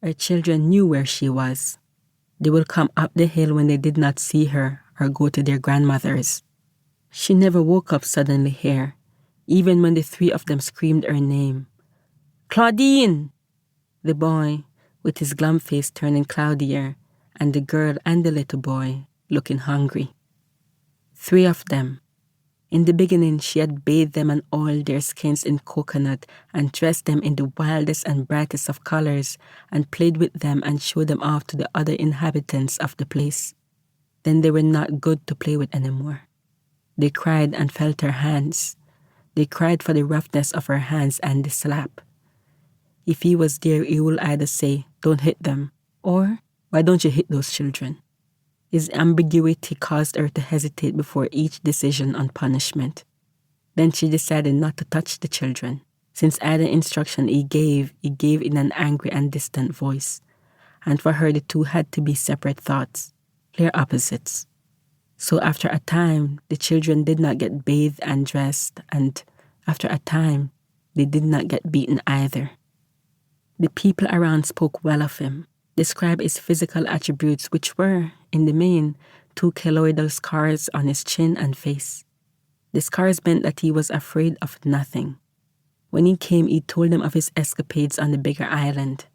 Her children knew where she was. They would come up the hill when they did not see her or go to their grandmother's. She never woke up suddenly here, even when the three of them screamed her name. Claudine! The boy, with his glum face turning cloudier, and the girl and the little boy looking hungry. 3 of them. In the beginning, she had bathed them and oiled their skins in coconut and dressed them in the wildest and brightest of colors and played with them and showed them off to the other inhabitants of the place. Then they were not good to play with anymore. They cried and felt her hands. They cried for the roughness of her hands and the slap. If he was there, he would either say, "Don't hit them," or, "Why don't you hit those children?" His ambiguity caused her to hesitate before each decision on punishment. Then she decided not to touch the children, since either instruction he gave in an angry and distant voice, and for her the two had to be separate thoughts, clear opposites. So after a time, the children did not get bathed and dressed, and after a time, they did not get beaten either. The people around spoke well of him, described his physical attributes, which were, in the main, 2 keloidal scars on his chin and face. The scars meant that he was afraid of nothing. When he came, he told them of his escapades on the bigger island,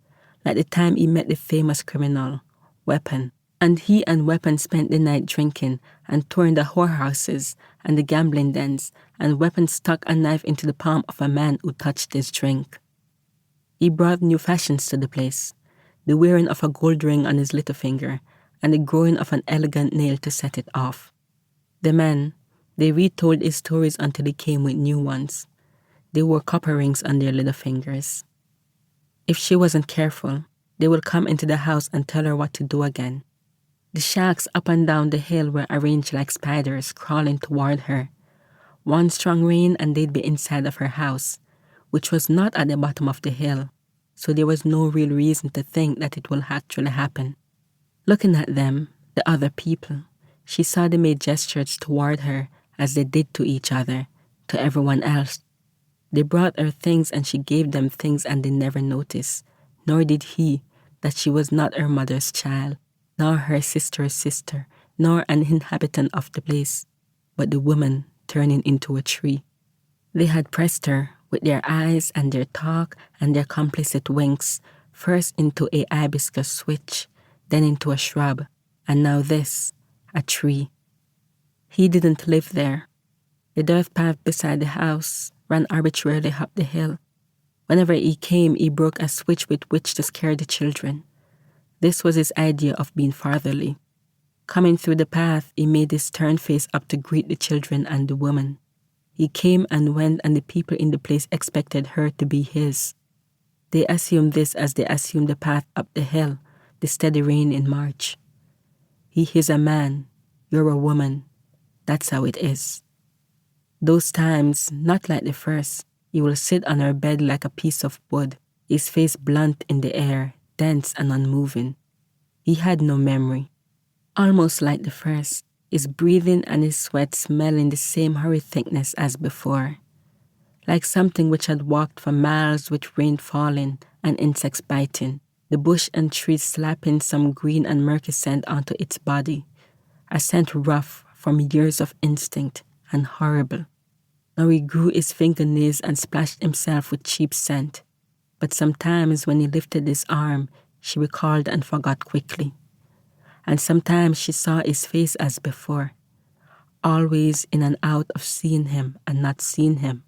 like the time he met the famous criminal, Weapon, and he and Weapon spent the night drinking and touring the whorehouses and the gambling dens, and Weapon stuck a knife into the palm of a man who touched his drink. He brought new fashions to the place, the wearing of a gold ring on his little finger, and the growing of an elegant nail to set it off. The men, they retold his stories until he came with new ones. They wore copper rings on their little fingers. If she wasn't careful, they would come into the house and tell her what to do again. The shacks up and down the hill were arranged like spiders crawling toward her. One strong rain and they'd be inside of her house, which was not at the bottom of the hill, so there was no real reason to think that it will actually happen. Looking at them, the other people, she saw they made gestures toward her as they did to each other, to everyone else. They brought her things and she gave them things and they never noticed, nor did he, that she was not her mother's child, nor her sister's sister, nor an inhabitant of the place, but the woman turning into a tree. They had pressed her with their eyes and their talk and their complicit winks, first into a hibiscus switch, then into a shrub, and now this, a tree. He didn't live there. The dirt path beside the house ran arbitrarily up the hill. Whenever he came, he broke a switch with which to scare the children. This was his idea of being fatherly. Coming through the path, he made his stern face up to greet the children and the woman. He came and went, and the people in the place expected her to be his. They assumed this as they assumed the path up the hill, the steady rain in March. He is a man, you're a woman. That's how it is. Those times, not like the first, he will sit on her bed like a piece of wood, his face blunt in the air, dense and unmoving. He had no memory. Almost like the first, his breathing and his sweat smelling the same hurried thickness as before, like something which had walked for miles with rain falling and insects biting, the bush and trees slapping some green and murky scent onto its body, a scent rough from years of instinct and horrible. Now he grew his fingernails and splashed himself with cheap scent, but sometimes when he lifted his arm, she recalled and forgot quickly. And sometimes she saw his face as before, always in and out of seeing him and not seeing him,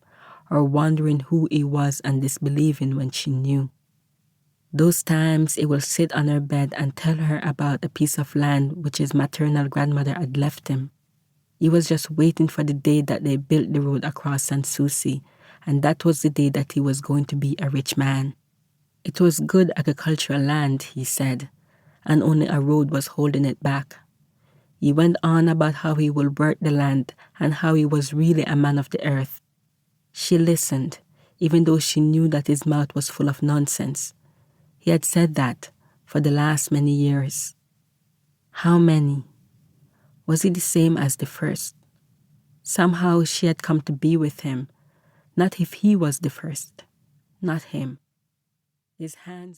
or wondering who he was and disbelieving when she knew. Those times he will sit on her bed and tell her about a piece of land which his maternal grandmother had left him. He was just waiting for the day that they built the road across Souci, and that was the day that he was going to be a rich man. It was good agricultural land, he said, and only a road was holding it back. He went on about how he will work the land and how he was really a man of the earth. She listened, even though she knew that his mouth was full of nonsense. He had said that for the last many years. How many? Was he the same as the first? Somehow she had come to be with him, not if he was the first, not him. His hands...